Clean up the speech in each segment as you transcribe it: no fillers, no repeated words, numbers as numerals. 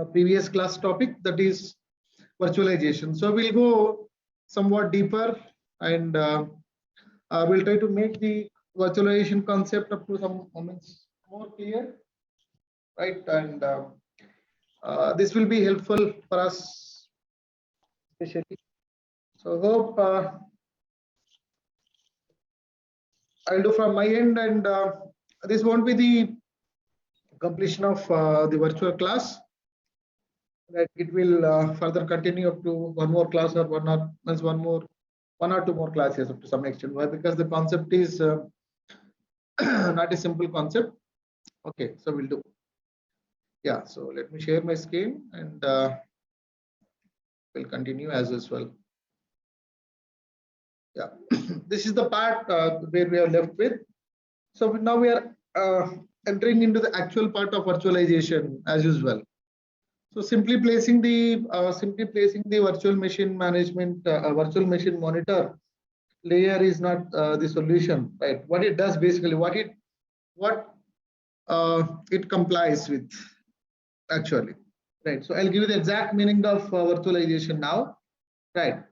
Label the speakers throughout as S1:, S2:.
S1: previous class topic, that is virtualization. So we'll go somewhat deeper, and we'll try to make the virtualization concept up to some moments more clear, right? And this will be helpful for us especially. So hope I'll do from my end, and this won't be the completion of the virtual class. That it will further continue up to one more class, or one or two more classes up to some extent. Why? Because the concept is not a simple concept. Okay, so we'll do. Yeah, so let me share my screen, and we'll continue as well. Yeah, this is the part where we are left with. So now we are entering into the actual part of virtualization as usual. So simply placing the virtual machine management, virtual machine monitor layer is not the solution, right? What it does basically, what it complies with actually, right? So I'll give you the exact meaning of virtualization now, right?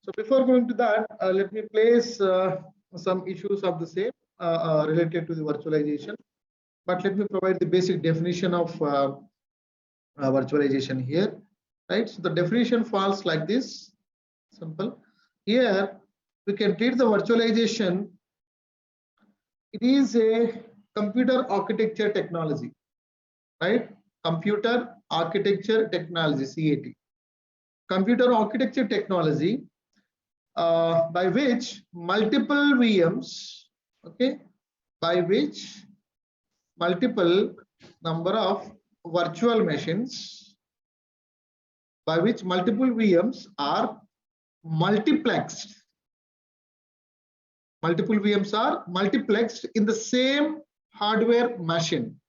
S1: So before going to that, let me place some issues of the same related to the virtualization, but let me provide the basic definition of virtualization here, right? So the definition falls like this, simple. Here we can treat the virtualization. It is a computer architecture technology, right? Computer architecture technology, CAT. Computer architecture technology by which multiple VMs, okay, by which multiple number of virtual machines, by which multiple VMs are multiplexed. Multiple VMs are multiplexed in the same hardware machine.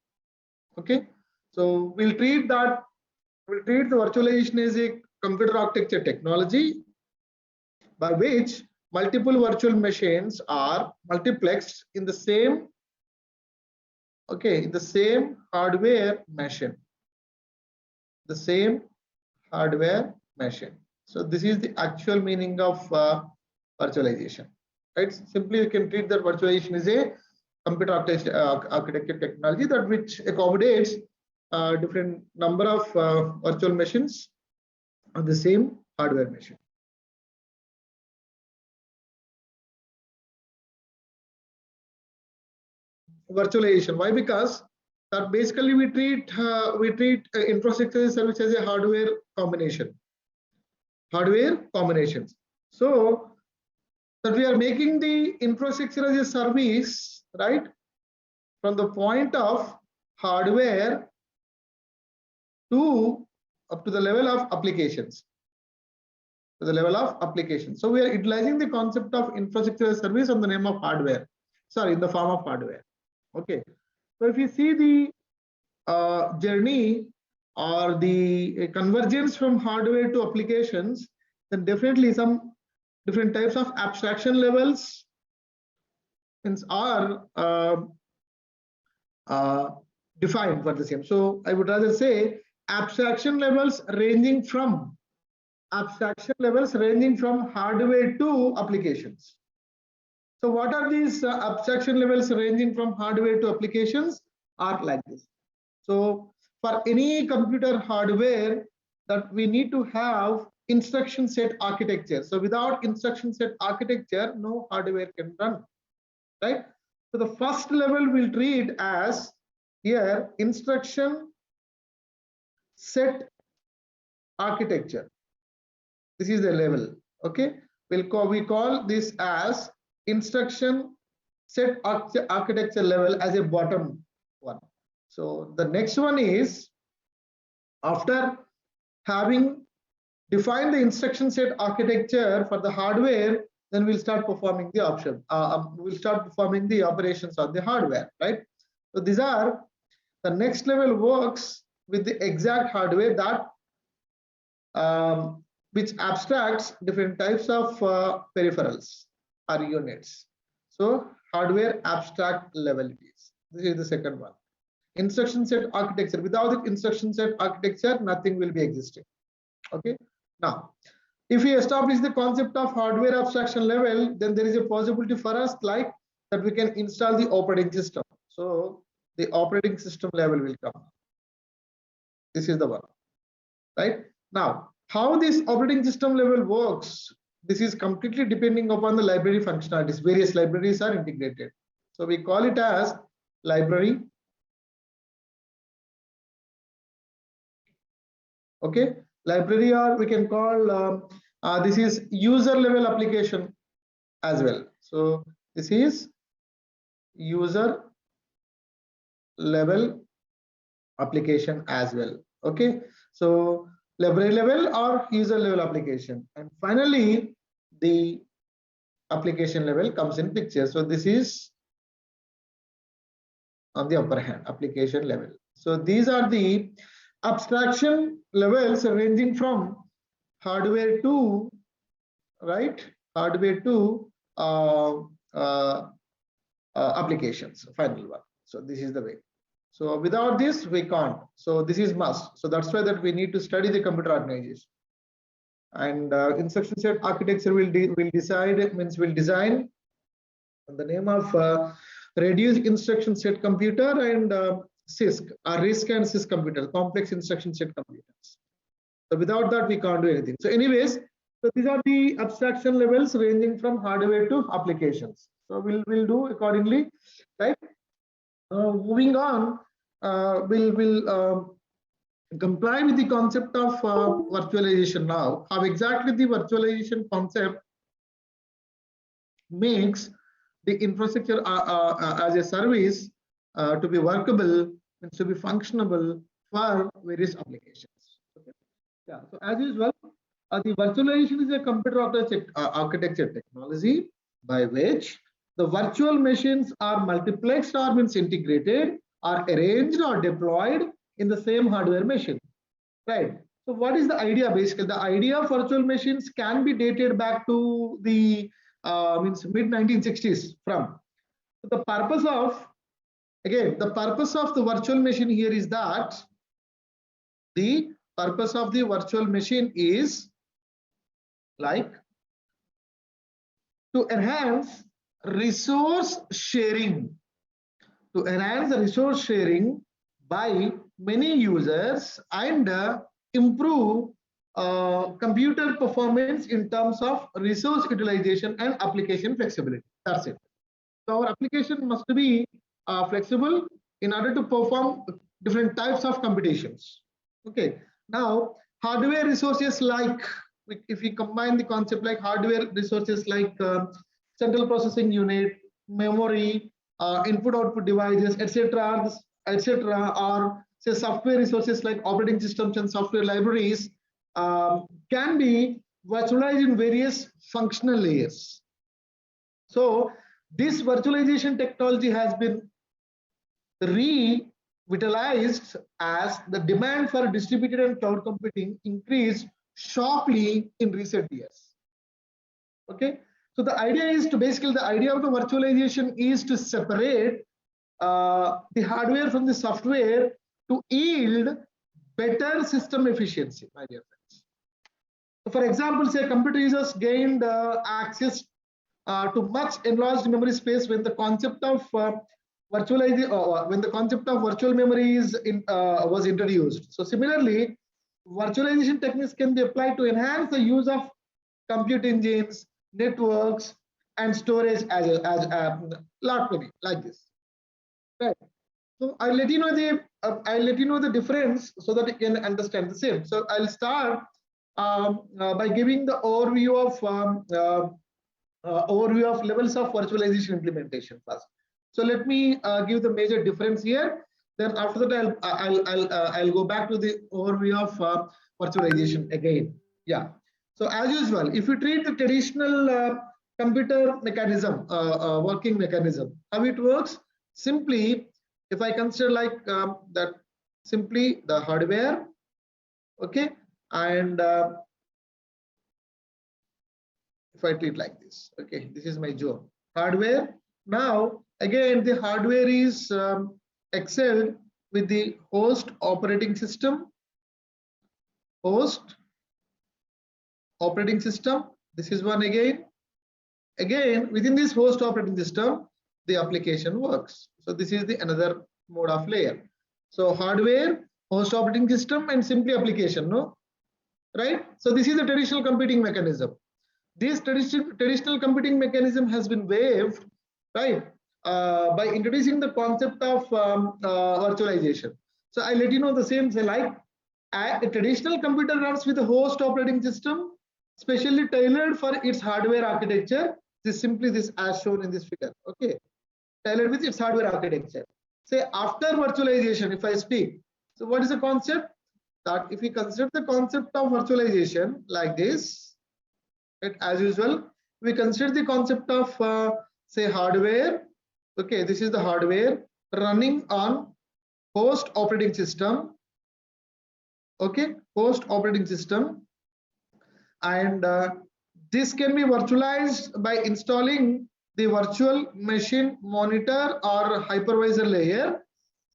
S1: Okay, so we'll treat the virtualization as a computer architecture technology by which multiple virtual machines are multiplexed in the same, okay, in the same hardware machine. The same hardware machine. So this is the actual meaning of virtualization, right? Simply you can treat that virtualization is a computer architecture technology that which accommodates different number of virtual machines on the same hardware machine. Virtualization, why? Because that basically we treat infrastructure service as a hardware combination. Hardware combinations. So that we are making the infrastructure as a service, right? From the point of hardware to up to the level of applications. To the level of applications. So we are utilizing the concept of infrastructure as a service on the name of hardware. Sorry, in the form of hardware. Okay. So if you see the journey or the convergence from hardware to applications, then definitely some different types of abstraction levels are defined for the same. So I would rather say abstraction levels ranging from hardware to applications. So what are these abstraction levels ranging from hardware to applications? Are like this. So for any computer hardware, that we need to have instruction set architecture. So without instruction set architecture, no hardware can run, right? So the first level we'll treat as here instruction set architecture. This is the level. Okay, we call this as instruction set architecture level as a bottom one. So the next one is, after having defined the instruction set architecture for the hardware, then we'll start performing the operations on the hardware, right? So these are the next level works with the exact hardware that which abstracts different types of peripherals or units. So hardware abstract level it is. This is the second one. instruction set architecture. Without the instruction set architecture, nothing will be existing. Okay. Now, if we establish the concept of hardware abstraction level, then there is a possibility for us like that we can install the operating system. So the operating system level will come. This is the one, right? Now, how this operating system level works, this is completely depending upon the library functionalities. Various libraries are integrated. So we call it as library. Okay, library, or we can call this is user level application as well. So this is user level application as well. Okay, so library level or user level application, and finally the application level comes in picture. So this is on the upper hand, application level. So these are the abstraction levels ranging from hardware to, right, hardware to applications, final one. So this is the way. So without this we can't. So this is must. So that's why that we need to study the computer organization. And instruction set architecture will decide, means will design in the name of reduced instruction set computer and CISC, or RISC and CISC computer, complex instruction set computers. So without that we can't do anything. So anyways, so these are the abstraction levels ranging from hardware to applications. So we'll do accordingly, right? Moving on, we'll comply with the concept of virtualization now. How exactly the virtualization concept makes the infrastructure as a service to be workable and to be functionable for various applications. Okay. Yeah. So as usual, the virtualization is a computer architecture technology by which the virtual machines are multiplexed or means integrated or arranged or deployed in the same hardware machine, right? So what is the idea? Basically, the idea of virtual machines can be dated back to the means mid 1960s from. So the purpose of, again, the purpose of the virtual machine here is that the purpose of the virtual machine is like to enhance resource sharing, to enhance the resource sharing by many users and improve computer performance in terms of resource utilization and application flexibility. That's it. So our application must be flexible in order to perform different types of computations. Okay. Now, hardware resources like, if we combine the concept like hardware resources like central processing unit, memory, input-output devices, etc., or say software resources like operating systems and software libraries can be virtualized in various functional layers. So this virtualization technology has been revitalized as the demand for distributed and cloud computing increased sharply in recent years. Okay, so the idea is to basically, the idea of the virtualization is to separate the hardware from the software to yield better system efficiency, my dear friends. So for example, say computer users gained access to much enlarged memory space when the concept of virtual memory is was introduced. So similarly, virtualization techniques can be applied to enhance the use of compute engines, networks, and storage as lot many like this. Right. So I'll let you know the difference so that you can understand the same. So I'll start by giving the overview of levels of virtualization implementation first. So let me give the major difference here. Then after that, I'll go back to the overview of virtualization again. Yeah. So as usual, if you treat the traditional computer mechanism, working mechanism, how it works? Simply, if I consider like that, simply the hardware, okay, and if I treat like this, okay, this is my zone, hardware. Now again, the hardware is excelled with the host operating system. Host operating system. This is one again. Again, within this host operating system, the application works. So this is the another mode of layer. So hardware, host operating system, and simply application, no? Right? So this is the traditional computing mechanism. This traditional computing mechanism has been waived, right, by introducing the concept of virtualization. So I let you know the same. Say like a traditional computer runs with a host operating system, specially tailored for its hardware architecture. This simply this as shown in this figure. Okay, tailored with its hardware architecture. Say after virtualization, if I speak, so what is the concept? That if we consider the concept of virtualization like this, right, as usual, we consider the concept of say hardware. Okay, this is the hardware running on host operating system. Okay, host operating system, and this can be virtualized by installing the virtual machine monitor or hypervisor layer,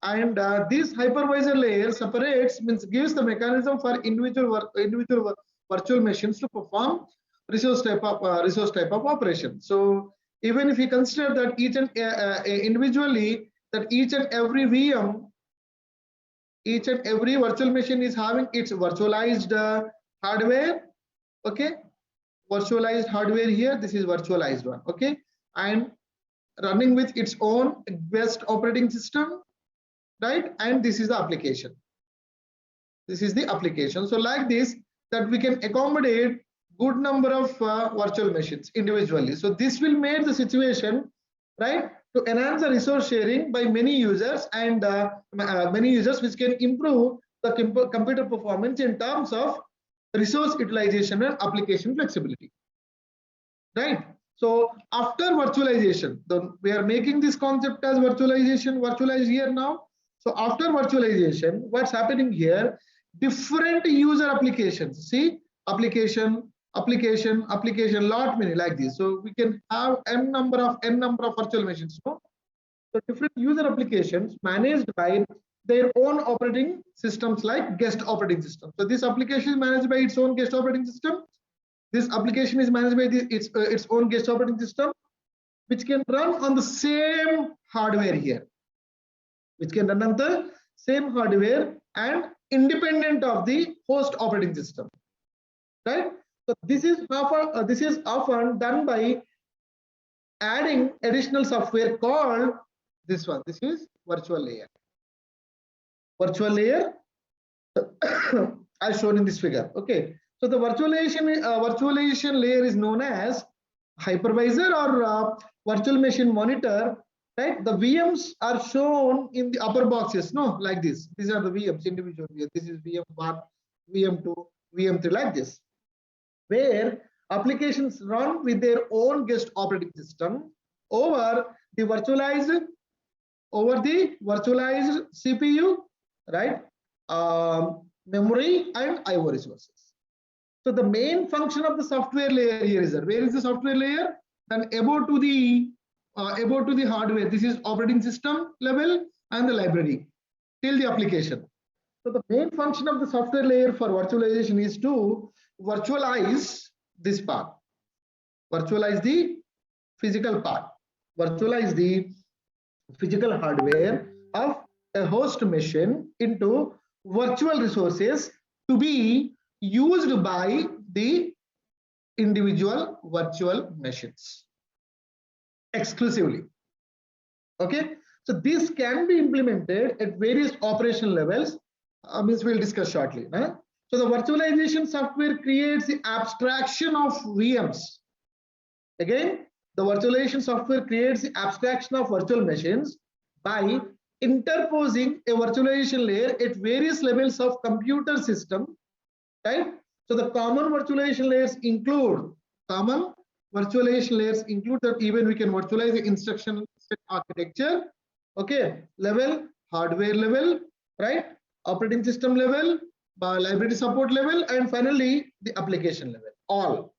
S1: and this hypervisor layer separates, means gives the mechanism for individual virtual machines to perform resource type of operation. So even if you consider that each and individually, that each and every VM, each and every virtual machine is having its virtualized hardware. Okay, virtualized hardware here, this is virtualized one. Okay, and running with its own best operating system, right? And this is the application. This is the application. So like this, that we can accommodate good number of virtual machines individually. So this will make the situation, right, to enhance the resource sharing by many users, and many users, which can improve the computer performance in terms of resource utilization and application flexibility, right? So after virtualization, we are making this concept as virtualization, virtualized here now. So after virtualization, what's happening here? Different user applications. See, application, lot many like this. So we can have n number of virtual machines. No? So different user applications managed by their own operating systems, like guest operating system. So this application is managed by its own guest operating system. This application is managed by its own guest operating system, which can run on the same hardware here, which can run on the same hardware and independent of the host operating system, right? So this is often done by adding additional software called this one. This is virtual layer. Virtual layer as shown in this figure. Okay, so the virtualization layer is known as hypervisor or virtual machine monitor, right? The VMs are shown in the upper boxes, no, like this. These are the VMs, individual VMs. This is VM1, VM2, VM3, like this, where applications run with their own guest operating system over the virtualized CPU, right? Memory and IO resources. So the main function of the software layer here is that, where is the software layer? Then above to the hardware. This is operating system level and the library till the application. So the main function of the software layer for virtualization is to virtualize this part, virtualize the physical part, virtualize the physical hardware of a host machine into virtual resources to be used by the individual virtual machines exclusively. Okay, so this can be implemented at various operational levels, means we'll discuss shortly. So the virtualization software creates the abstraction of VMs. Again, the virtualization software creates the abstraction of virtual machines by interposing a virtualization layer at various levels of computer system, right? So the common virtualization layers include that even we can virtualize the instruction set architecture, okay, level, hardware level, right, operating system level, library support level, and finally the application level. All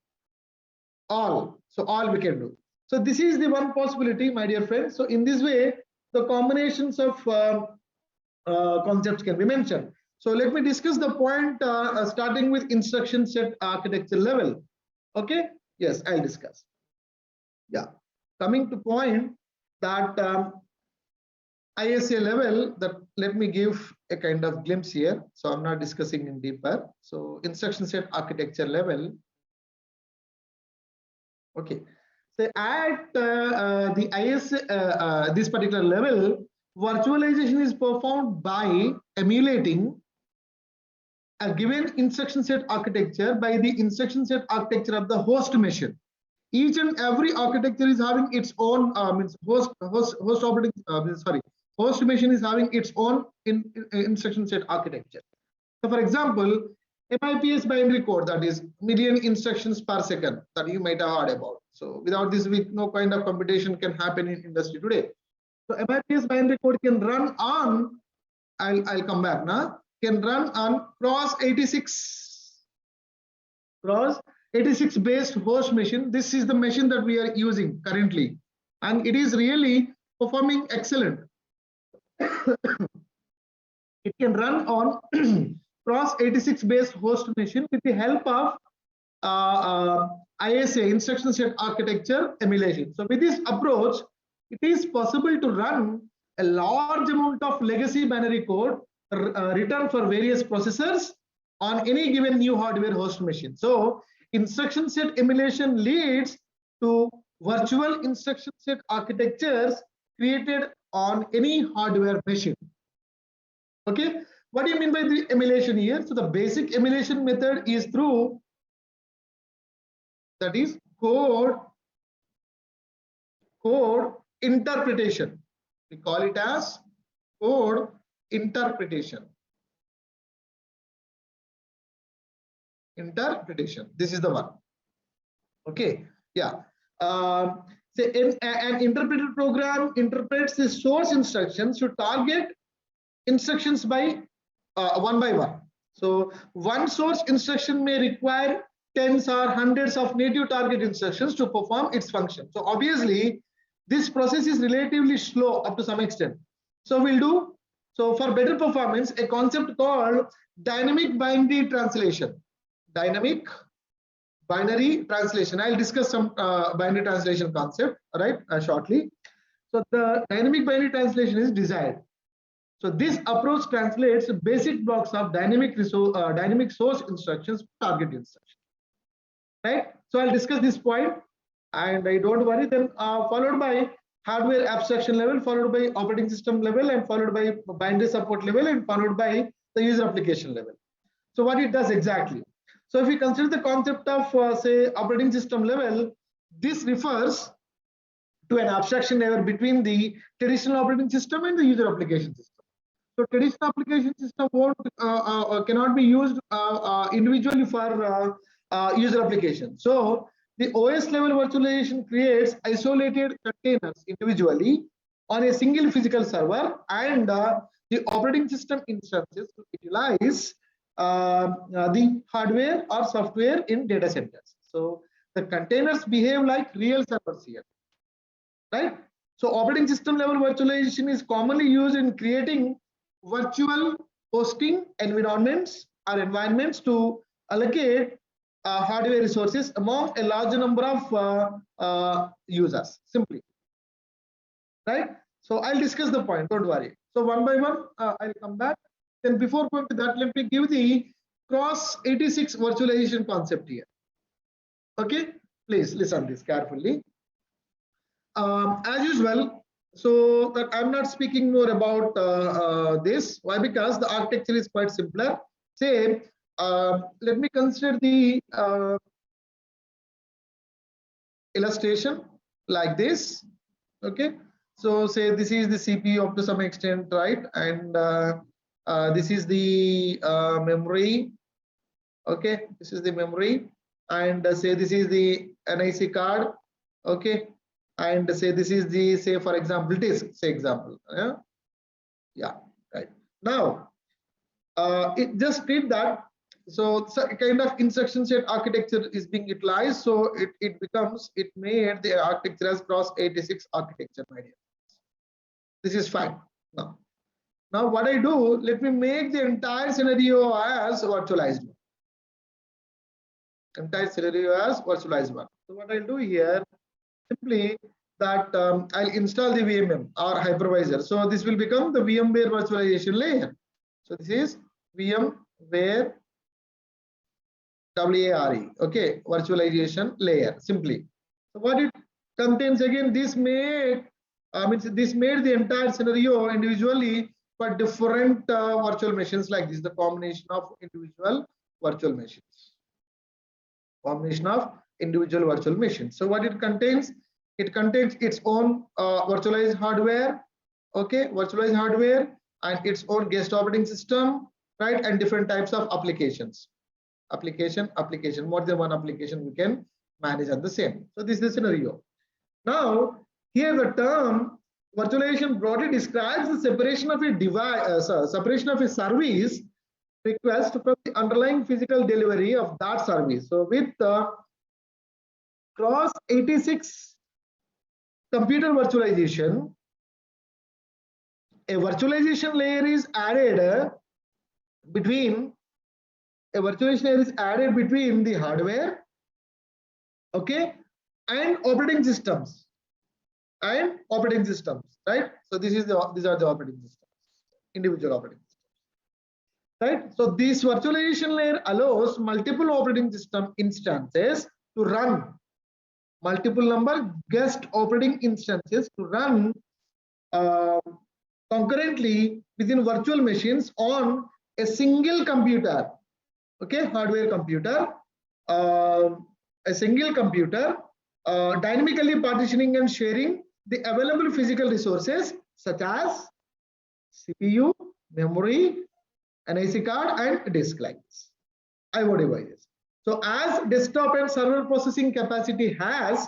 S1: we can do. So this is the one possibility, my dear friends. So in this way, the combinations of concepts can be mentioned. So let me discuss the point starting with instruction set architecture level. Okay, yes, I'll discuss. Yeah, coming to point that ISA level, that let me give a kind of glimpse here. So I'm not discussing in deeper. So instruction set architecture level. Okay, so at the ISA, this particular level, virtualization is performed by emulating a given instruction set architecture by the instruction set architecture of the host machine. Each and every architecture is having its own host machine is having its own instruction set architecture. So for example, MIPS binary code, that is million instructions per second, that you might have heard about. So without this, no kind of computation can happen in industry today. So MIPS binary code can run on, I'll come back now, can run on Pros86 based host machine. This is the machine that we are using currently, and it is really performing excellent. It can run on Pros86 based host machine with the help of ISA, instruction set architecture emulation. So with this approach, it is possible to run a large amount of legacy binary code written for various processors on any given new hardware host machine. So instruction set emulation leads to virtual instruction set architectures created on any hardware machine. Okay, what do you mean by the emulation here? So the basic emulation method is through, that is code interpretation. We call it as code interpretation. This is the one. Okay, yeah. So an interpreted program interprets the source instructions to target instructions by one by one. So one source instruction may require tens or hundreds of native target instructions to perform its function. So obviously this process is relatively slow up to some extent. So we'll do, so for better performance, a concept called dynamic binary translation. Dynamic binary translation. I'll discuss some binary translation concept, right, shortly. So the dynamic binary translation is desired. So this approach translates basic blocks of dynamic source instructions to target instructions, right? So I'll discuss this point, and I don't worry, then followed by hardware abstraction level, followed by operating system level, and followed by binary support level, and followed by the user application level. So what it does exactly? So if we consider the concept of say operating system level, this refers to an abstraction layer between the traditional operating system and the user application system. So traditional application system cannot be used individually for user application. So the OS level virtualization creates isolated containers individually on a single physical server, and the operating system instances utilize the hardware or software in data centers. So the containers behave like real servers here, right? So operating system level virtualization is commonly used in creating virtual hosting environments or environments to allocate hardware resources among a large number of users, simply, right? So I'll discuss the point, don't worry. So one by one, I'll come back. Then before going to that, let me give the Pros86 virtualization concept here. Okay, please listen this carefully. As usual, so that I'm not speaking more about this. Why? Because the architecture is quite simpler. Say, let me consider the illustration like this. Okay, so say this is the CPU up to some extent, right? And this is the memory. Okay, this is the memory, and say this is the NIC card. Okay, and say this is the, say for example, disk, say example. Yeah, right. Now it just did that. So a kind of instruction set architecture is being utilized. So it made the architecture as Pros86 architecture, my dear. This is fine. Now Now what I do, let me make the entire scenario as virtualized one. Entire scenario as virtualized one. So what I'll do here, simply that I'll install the VMM or hypervisor. So this will become the VMware virtualization layer. So this is VMware WARE, okay, virtualization layer simply. So what it contains again, this made this made the entire scenario individually for different virtual machines like this, the combination of individual virtual machines. Combination of individual virtual machines. So what it contains its own virtualized hardware, okay, virtualized hardware, and its own guest operating system, right, and different types of applications. Application, more than one application we can manage at the same. So this is the scenario. Now here the term virtualization broadly describes the separation of a device, separation of a service request from the underlying physical delivery of that service. So with the Cross-86 computer virtualization, a virtualization layer is added between the hardware, okay, and operating systems, right? So these are the operating systems, individual operating systems. Right, so this virtualization layer allows multiple operating system instances to run, multiple number guest operating instances to run concurrently within virtual machines on a single computer, okay, hardware computer, a single computer, dynamically partitioning and sharing the available physical resources such as CPU, memory, an IC card, and disk like this, IO devices. So as desktop and server processing capacity has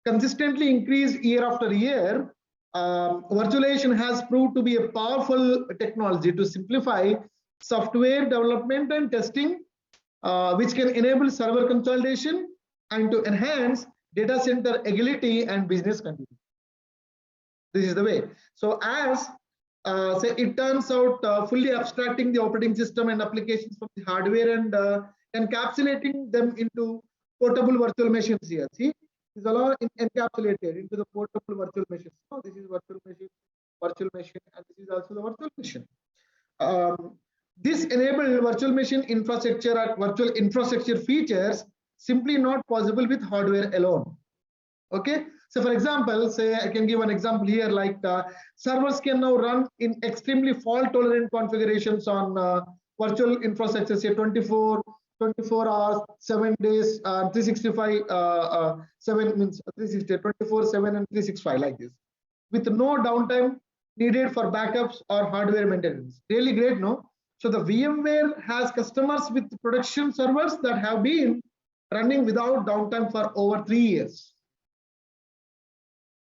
S1: consistently increased year after year, virtualization has proved to be a powerful technology to simplify software development and testing, which can enable server consolidation and to enhance data center agility and business continuity. This is the way. So as say it turns out fully abstracting the operating system and applications from the hardware and encapsulating them into portable virtual machines here. See, this is all encapsulated into the portable virtual machines. So this is virtual machine, and this is also the virtual machine. This enabled virtual machine infrastructure or virtual infrastructure features simply not possible with hardware alone. Okay, so for example, say I can give an example here, like servers can now run in extremely fault tolerant configurations on virtual infrastructure, say 24 hours, 7 days, 365, 7 means 360, 24/7 and 365 like this, with no downtime needed for backups or hardware maintenance. Really great, no? So the VMware has customers with production servers that have been running without downtime for over 3 years.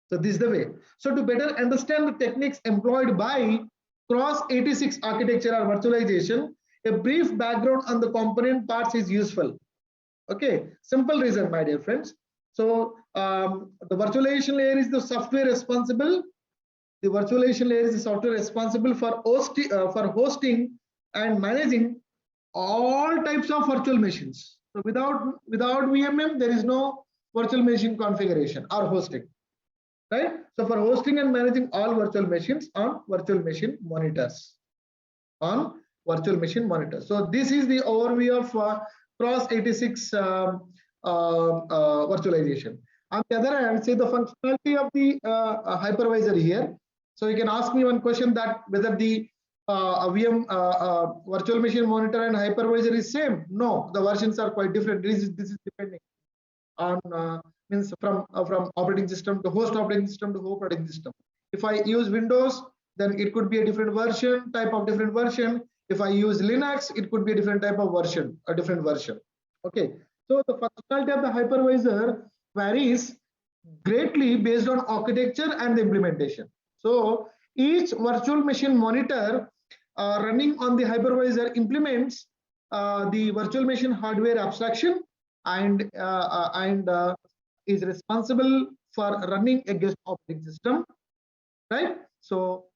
S1: So this is the way. So to better understand the techniques employed by Cross-86 architecture or virtualization, a brief background on the component parts is useful. Okay, simple reason, my dear friends. So the virtualization layer is the software responsible. The virtualization layer is the software responsible for hosting and managing all types of virtual machines. So without VMM, there is no virtual machine configuration or hosting. Right? So for hosting and managing all virtual machines on virtual machine monitors. So this is the overview of Cross-86 virtualization. On the other hand, say the functionality of the hypervisor here. So you can ask me one question, that whether the VM virtual machine monitor and hypervisor is same. No, the versions are quite different. This is depending on means from operating system to host operating system to operating system. If I use Windows, then it could be a different version, type of different version. If I use Linux, it could be a different type of version, a different version. Okay, so the functionality of the hypervisor varies greatly based on architecture and the implementation. So each virtual machine monitor running on the hypervisor implements the virtual machine hardware abstraction and is responsible for running a guest operating system, right? So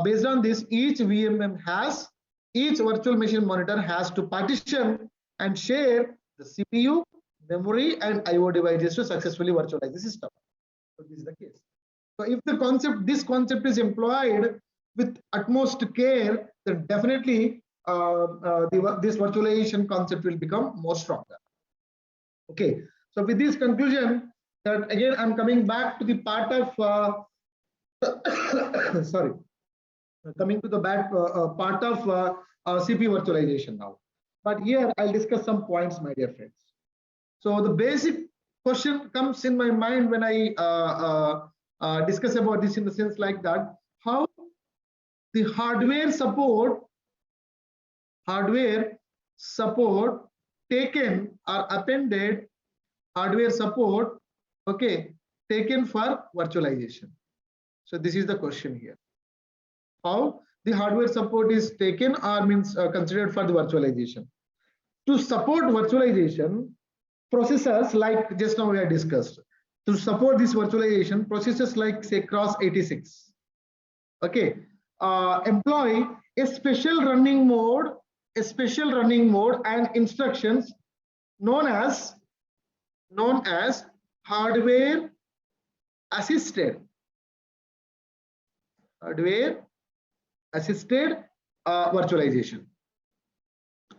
S1: based on this, each virtual machine monitor has to partition and share the CPU, memory, and IO devices to successfully virtualize the system. So this is the case. So if this concept is employed with utmost care, then definitely this virtualization concept will become more stronger. Okay. So with this conclusion, that again I'm coming back to the part of sorry, coming to the back part of CPU virtualization now. But here I'll discuss some points, my dear friends. So the basic question comes in my mind when I discuss about this, in the sense like that, how the hardware support taken or appended hardware support, okay, taken for virtualization. So this is the question here. How the hardware support is taken or means considered for the virtualization. To support virtualization, processors like just now we have discussed, to support this virtualization, processors like say Cross86, okay, employ a special running mode and instructions known as hardware assisted virtualization.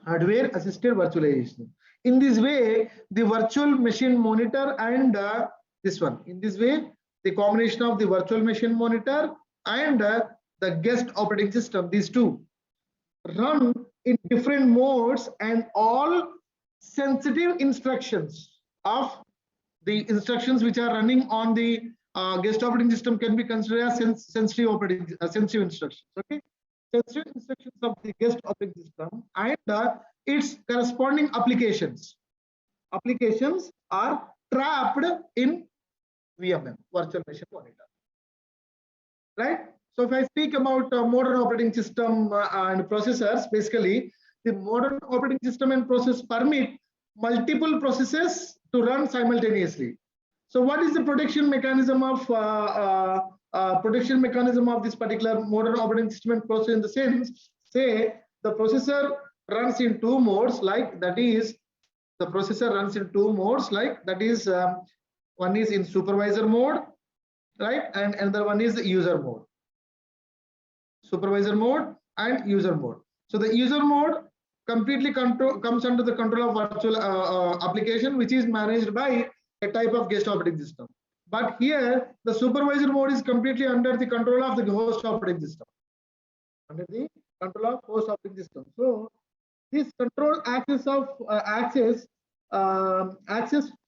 S1: Hardware assisted virtualization. In this way, the virtual machine monitor and this one. In this way, the combination of the virtual machine monitor and the guest operating system, these two, run in different modes, and all sensitive instructions of the instructions which are running on the guest operating system can be considered as sensitive instructions. Okay, sensitive instructions of the guest operating system and its corresponding applications are trapped in VMM, virtual machine monitor. Right. So if I speak about modern operating system and processors, basically the modern operating system and process permit multiple processes to run simultaneously. So what is the protection mechanism of this particular modern operating system and processor? In the sense, say the processor runs in two modes, like that is one is in supervisor mode, right, and another one is the user mode. Supervisor mode and user mode. So the user mode completely comes under the control of virtual application, which is managed by a type of guest operating system. But here the supervisor mode is completely under the control of the host operating system. So this control access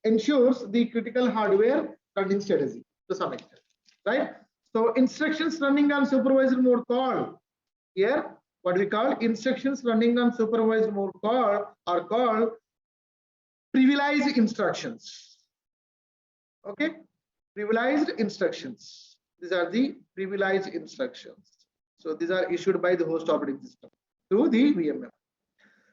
S1: ensures the critical hardware running strategy to some extent, right? So instructions running on supervisor mode call, here what we call instructions running on supervisor mode call are called privileged instructions. Okay, privileged instructions. These are the privileged instructions. So these are issued by the host operating system through the VMM.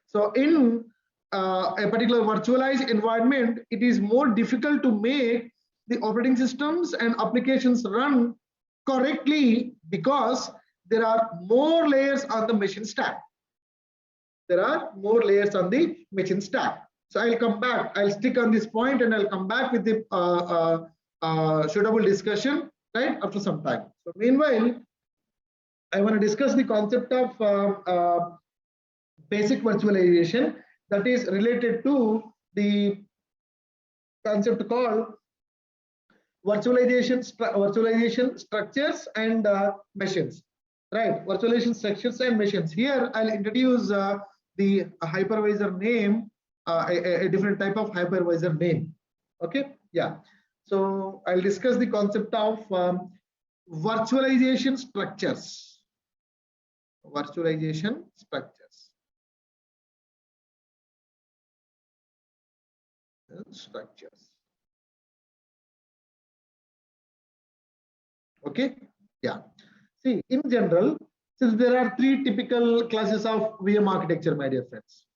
S1: So in a particular virtualized environment, it is more difficult to make the operating systems and applications run correctly because there are more layers on the machine stack. So I'll come back. I'll stick on this point and I'll come back with the suitable discussion right after some time. So meanwhile, I want to discuss the concept of basic virtualization that is related to the concept called virtualization structures and machines, right? Virtualization structures and machines. Here I'll introduce the hypervisor name, a different type of hypervisor name. Okay, yeah. So I'll discuss the concept of virtualization structures. Okay, yeah. See, in general, since there are three typical classes of VM architecture, my dear friends,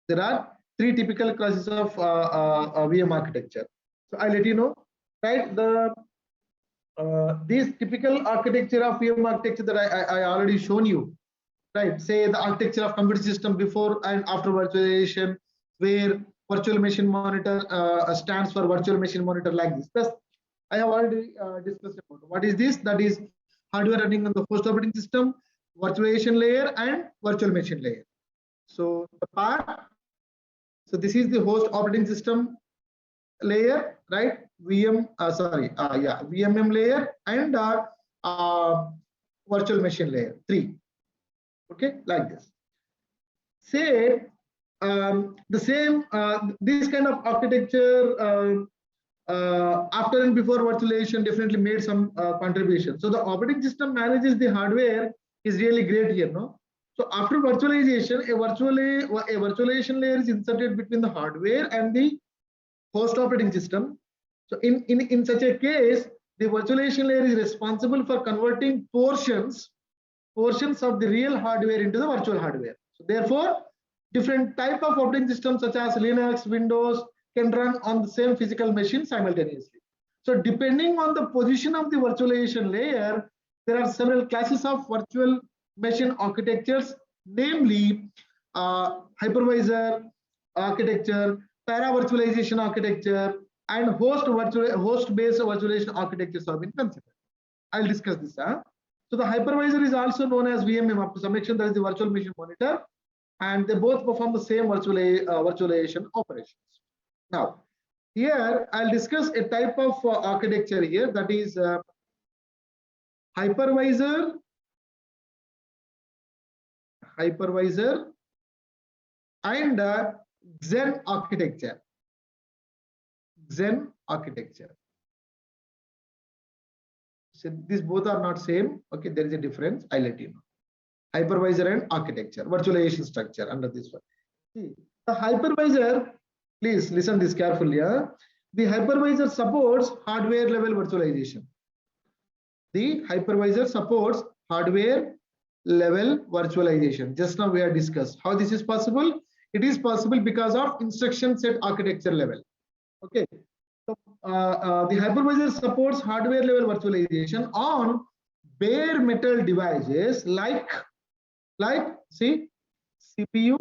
S1: there are three typical classes of VM architecture. So I'll let you know, right? The this typical architecture of VM architecture that I already shown you, right? Say the architecture of computer system before and after virtualization, where virtual machine monitor stands for virtual machine monitor like this. Thus, I have already discussed about what is this. That is hardware running on the host operating system, virtualization layer, and virtual machine layer. So the part. So this is the host operating system layer, right? VMM layer and virtual machine layer 3. Okay, like this. Say the same this kind of architecture after and before virtualization definitely made some contribution. So the operating system manages the hardware is really great here, no? So after virtualization, a virtualization layer is inserted between the hardware and the host operating system. So in such a case, the virtualization layer is responsible for converting portions of the real hardware into the virtual hardware. So therefore, different type of operating systems such as Linux, Windows can run on the same physical machine simultaneously. So depending on the position of the virtualization layer, there are several classes of virtual machine architectures, namely hypervisor architecture, para-virtualization architecture, and host-based virtualization architectures have been considered. I'll discuss this. So the hypervisor is also known as VMM. Up to some extent, that is the virtual machine monitor, and they both perform the same virtualization operations. Now, here I'll discuss a type of architecture here, that is hypervisor and Xen architecture. So these both are not same. Okay, there is a difference. I'll let you know. Hypervisor and architecture, virtualization structure under this one. See, the hypervisor, please listen this carefully. The hypervisor supports hardware level virtualization. The hypervisor supports hardware level virtualization. Just now we have discussed how this is possible. It is possible because of instruction set architecture level. Okay, so the hypervisor supports hardware level virtualization on bare metal devices like see CPU,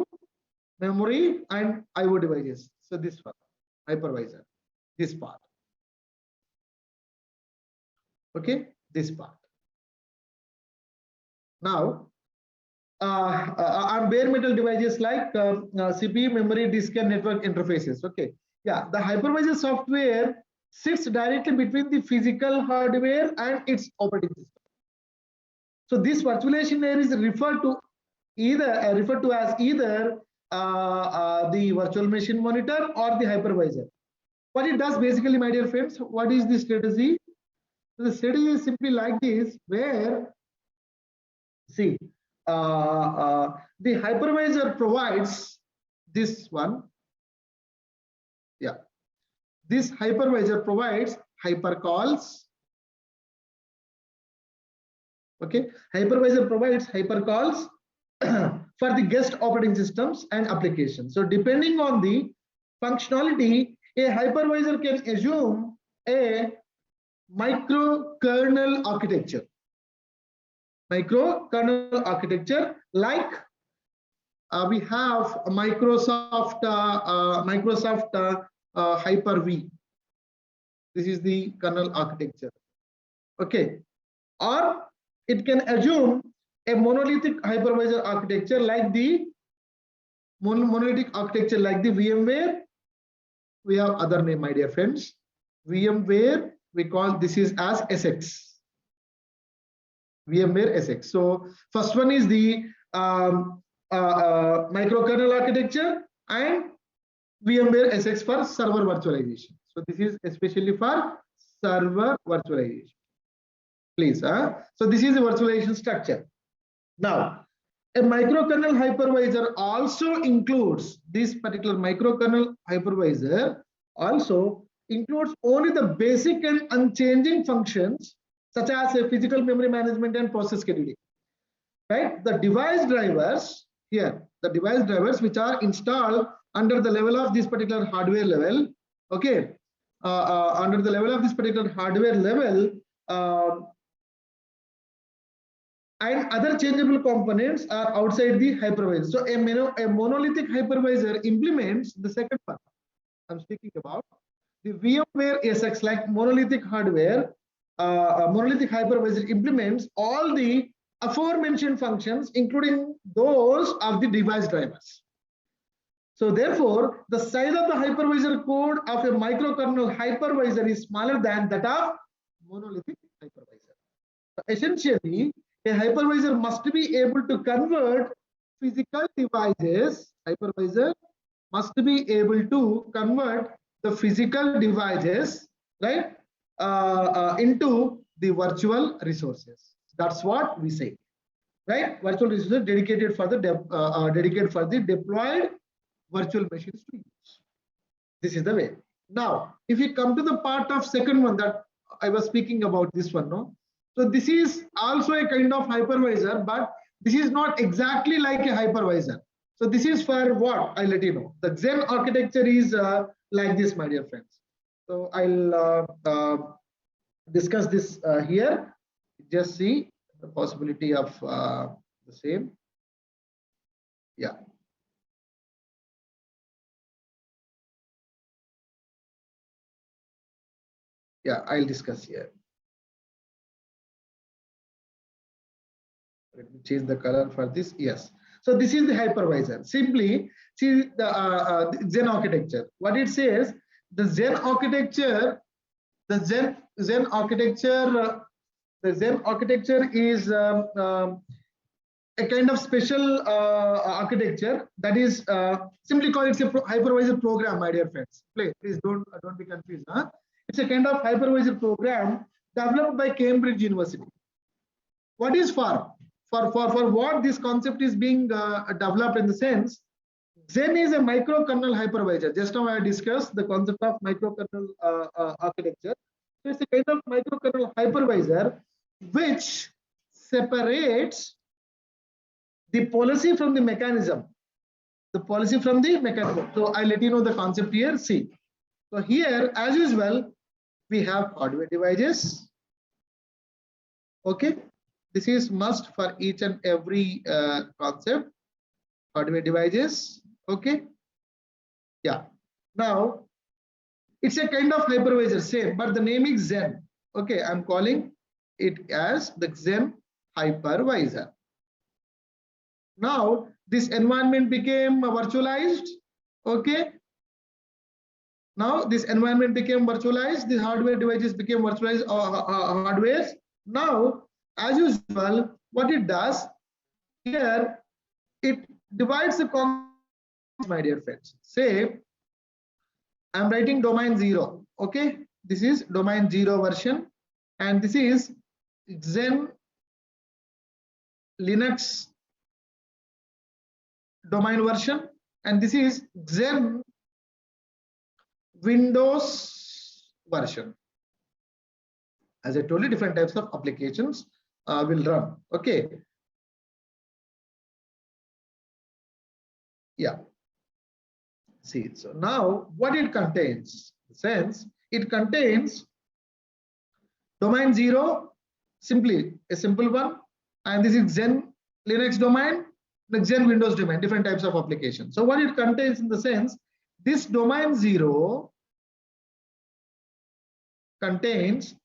S1: memory, and IO devices. So this one, hypervisor, this part. Okay, this part. Now, on bare metal devices like CPU, memory, disk, and network interfaces. Okay, yeah, the hypervisor software sits directly between the physical hardware and its operating system. So this virtualization layer is referred to as either the virtual machine monitor or the hypervisor. What it does basically, my dear friends, what is the strategy? So the strategy is simply like this, where see the hypervisor provides this one. Yeah, this hypervisor provides hypercalls. Okay, hypervisor provides hypercalls for the guest operating systems and applications. So depending on the functionality, a hypervisor can assume a microkernel architecture. Microkernel architecture, like we have a Microsoft Hyper-V. This is the kernel architecture. Okay, or it can assume a monolithic hypervisor architecture like the VMware. We have other name, my dear friends. VMware, we call this is as SX. VMware SX. So first one is the microkernel architecture and VMware SX for server virtualization. So this is especially for server virtualization. Please, so this is a virtualization structure. Now, a microkernel hypervisor also includes, this particular microkernel hypervisor also includes only the basic and unchanging functions such as a physical memory management and process scheduling. Right? The device drivers here, the device drivers which are installed under the level of this particular hardware level. Okay, under the level of this particular hardware level, and other changeable components are outside the hypervisor. So a monolithic hypervisor implements the second one I'm speaking about. The VMware ASX, like monolithic hardware, monolithic hypervisor implements all the aforementioned functions, including those of the device drivers. So therefore, the size of the hypervisor code of a microkernel hypervisor is smaller than that of monolithic hypervisor. So essentially, a hypervisor must be able to convert physical devices. Hypervisor must be able to convert the physical devices, right, into the virtual resources. That's what we say, right? Virtual resources dedicated for the deployed virtual machines to use. This is the way. Now, if you come to the part of second one that I was speaking about, this one, no? So this is also a kind of hypervisor, but this is not exactly like a hypervisor. So this is for what? I'll let you know. The Xen architecture is like this, my dear friends. So I'll discuss this here. Just see the possibility of the same. Yeah. Yeah, I'll discuss here. Let me change the color for this. Yes. So this is the hypervisor. Simply see the Xen architecture. What it says, the Xen architecture, the Xen architecture is a kind of special architecture that is simply called, it's a hypervisor program, my dear friends. Please don't be confused. Huh? It's a kind of hypervisor program developed by Cambridge University. What is for what this concept is being developed, in the sense, Xen is a microkernel hypervisor. Just now I discussed the concept of microkernel architecture. So it's a kind of microkernel hypervisor which separates the policy from the mechanism. The policy from the mechanism. So I'll let you know the concept here. See. So here, as usual, we have hardware devices. Okay. This is must for each and every concept. Hardware devices. Okay. Yeah. Now, it's a kind of hypervisor, same, but the name is Xen. Okay. I'm calling it as the Xen hypervisor. Now, this environment became virtualized. Okay. Now, this environment became virtualized. The hardware devices became virtualized hardware. Now, as usual, what it does here, it divides the components, my dear friends. Say, I'm writing domain 0. Okay, this is domain 0 version, and this is Xen Linux domain version, and this is Xen Windows version. As I told you, different types of applications will run. Okay. Yeah. See, so now what it contains, since it contains domain 0, simply a simple one, and this is Xen Linux domain, the Xen Windows domain, different types of applications. So what it contains, in the sense, this domain 0 contains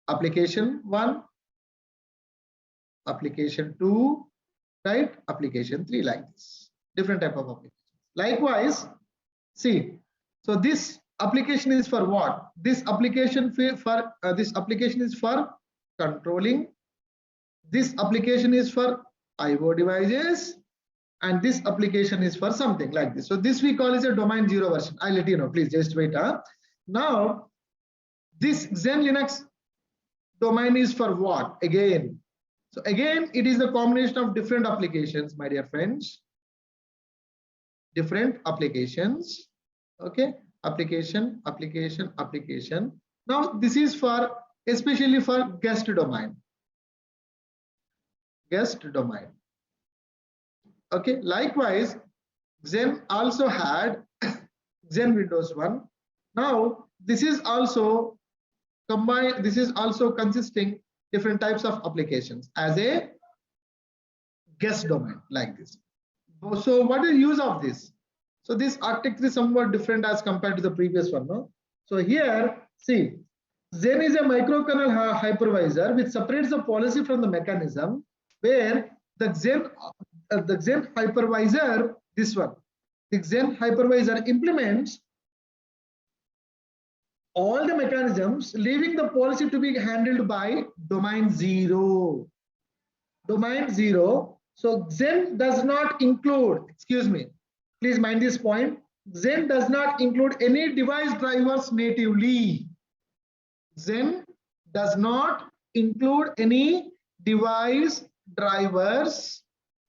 S1: application 1, application 2, right? Application 3, like this. Different type of applications. Likewise, see, so this application is for what? This application is for controlling. This application is for IO devices, and this application is for something like this. So this we call is a domain 0 version. I'll let you know. Please just wait. Now, this Xen Linux domain is for what? Again. So again, it is a combination of different applications, my dear friends. Different applications. Okay. Application. Now, this is for especially for guest domain. Okay. Likewise, Xen also had Xen Windows 1. Now this is also combined, this is also consisting different types of applications as a guest domain like this. So what is the use of this? So this architecture is somewhat different as compared to the previous one, no? So here, see, Zen is a microkernel hypervisor which separates the policy from the mechanism, where the Zen hypervisor, this one, the Zen hypervisor implements all the mechanisms, leaving the policy to be handled by domain 0. Domain 0. So Zen does not include, excuse me, please mind this point, Zen does not include any device drivers natively. Zen does not include any device drivers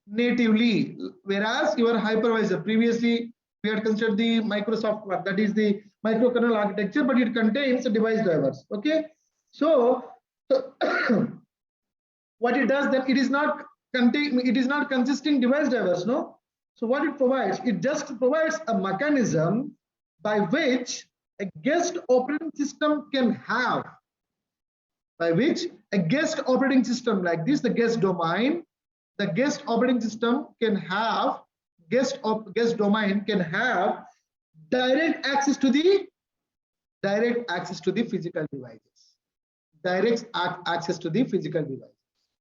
S1: natively, whereas your hypervisor, previously we had considered the Microsoft one, that is the microkernel architecture, but it contains device drivers. Okay, so what it does, then it is not consisting device drivers, no? So what it provides, it just provides a mechanism by which a guest operating system can have, by which a guest operating system like this, the guest domain, the guest operating system can have, guest domain can have direct access to the physical devices, direct access to the physical device.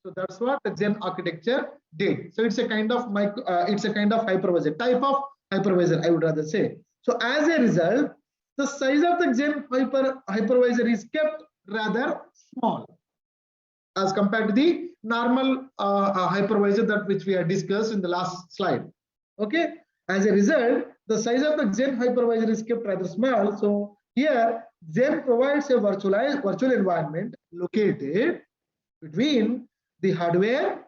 S1: So that's what the Zen architecture did. So it's a kind of hypervisor, type of hypervisor, I would rather say. So as a result, the size of the Zen hypervisor is kept rather small as compared to the normal hypervisor that which we had discussed in the last slide. Okay. As a result, the size of the Zen hypervisor is kept rather small. So here, Zen provides a virtual environment located between the hardware,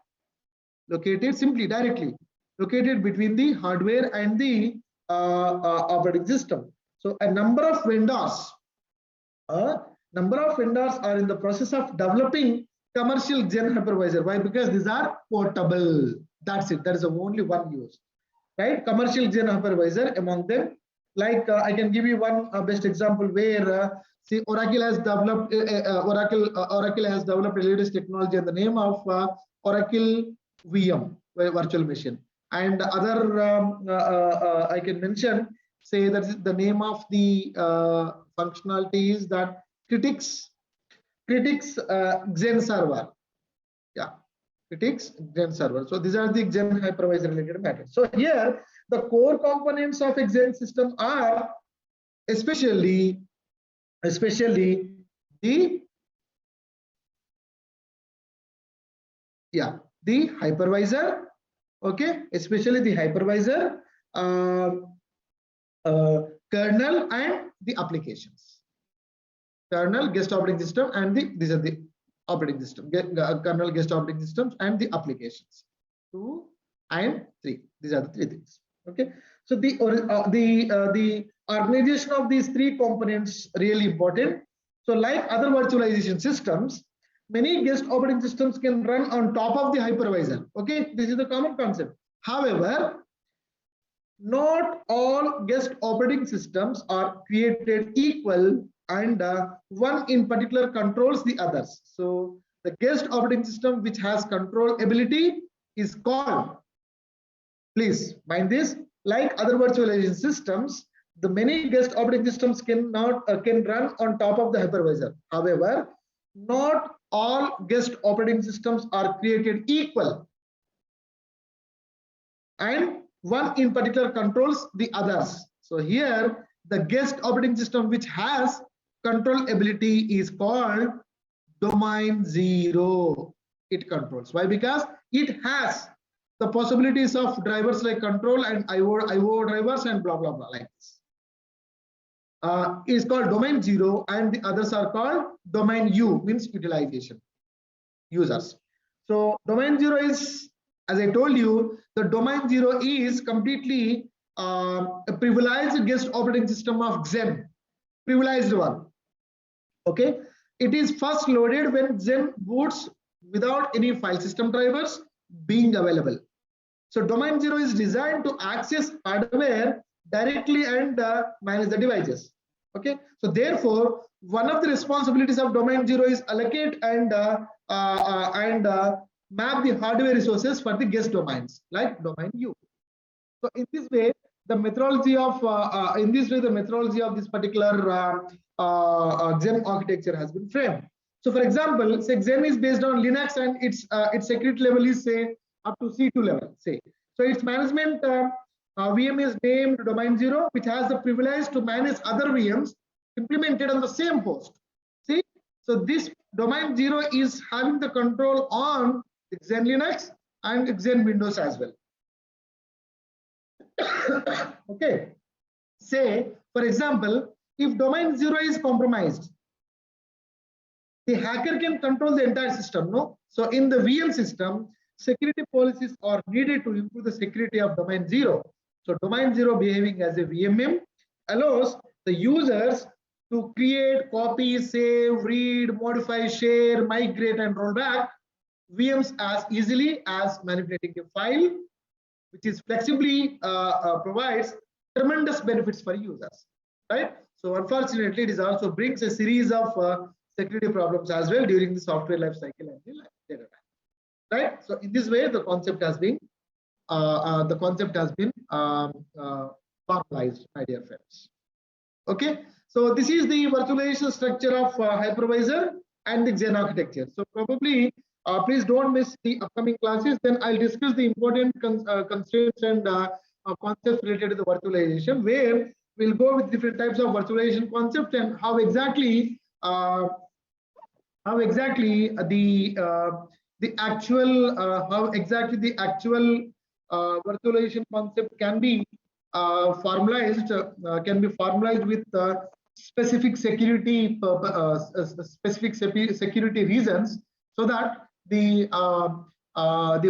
S1: directly located between the hardware and the operating system. So a number of vendors are in the process of developing commercial Zen hypervisor. Why? Because these are portable. That's it. There is only one use, right? Commercial Zen hypervisor among them. Like I can give you one best example where see, Oracle has developed Oracle has developed a latest technology in the name of Oracle VM virtual machine, and other I can mention, say that the name of the functionality is that Critics Xen server. Yeah, Critics Xen server. So these are the Xen hypervisor related matters. So here the core components of a Xen system are especially the hypervisor. Okay, especially the hypervisor, kernel and the applications. Kernel, guest operating system, and these are the operating system, kernel, guest operating systems, and the applications. 2 and 3. These are the 3 things. Okay, so the organization of these 3 components really important. So like other virtualization systems, many guest operating systems can run on top of the hypervisor. Okay, this is the common concept. However, not all guest operating systems are created equal, and one in particular controls the others. So the guest operating system which has control ability is called, please mind this, like other virtualization systems, the many guest operating systems can run on top of the hypervisor. However, not all guest operating systems are created equal, and one in particular controls the others. So here the guest operating system which has control ability is called domain 0. It controls. Why? Because it has the possibilities of drivers like control and IO drivers and blah blah blah like this. Is called domain 0, and the others are called domain U, means utilization users. So domain 0 is, as I told you, the domain 0 is completely a privileged guest operating system of Xen, privileged one. Okay, it is first loaded when Xen boots without any file system drivers being available. So domain 0 is designed to access hardware directly and manage the devices. Okay, so therefore one of the responsibilities of domain 0 is allocate and map the hardware resources for the guest domains like domain U. So in this way, the methodology of the methodology of this particular Xen architecture has been framed. So, for example, say Xen is based on Linux and its security level is say up to C2 level. Say so, its management VM is named domain 0, which has the privilege to manage other VMs implemented on the same host. See, so this domain 0 is having the control on Xen Linux and Xen Windows as well. Okay, say for example, if domain 0 is compromised, the hacker can control the entire system. No, so in the VM system, security policies are needed to improve the security of domain 0. So domain 0 behaving as a VMM allows the users to create, copy, save, read, modify, share, migrate, and roll back VMs as easily as manipulating a file, which is flexibly provides tremendous benefits for users, right? So unfortunately, it is also brings a series of security problems as well during the software life cycle and the data time, right? So in this way, the concept has been formalized, my dear friends. Okay, so this is the virtualization structure of hypervisor and the Xen architecture. So probably please don't miss the upcoming classes. Then I'll discuss the important constraints and concepts related to the virtualization, where we'll go with different types of virtualization concepts and how exactly the actual virtualization concept can be formalized with specific security reasons, so that the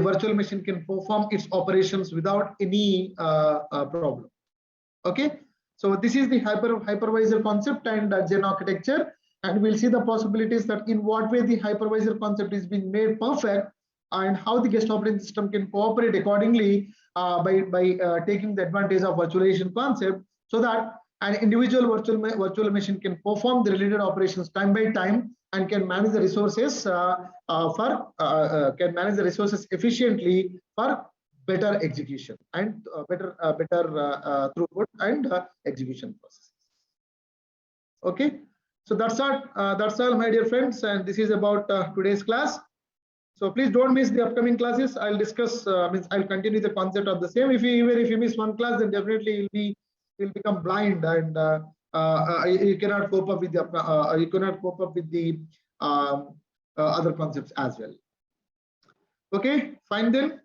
S1: virtual machine can perform its operations without any problem. Okay, so this is the hypervisor concept and Xen architecture, and we'll see the possibilities that in what way the hypervisor concept is being made perfect, and how the guest operating system can cooperate accordingly by taking the advantage of virtualization concept, so that an individual virtual machine can perform the related operations time by time and can manage the resources efficiently for better execution and better throughput and execution processes. Okay, so that's all, my dear friends, and this is about today's class. So please don't miss the upcoming classes. I'll discuss, I'll continue the concept of the same. Even if you miss one class, then definitely you'll become blind, and you cannot cope up with the other concepts as well. Okay, fine then.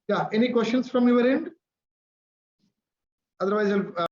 S1: Yeah, any questions from your end? Otherwise, I'll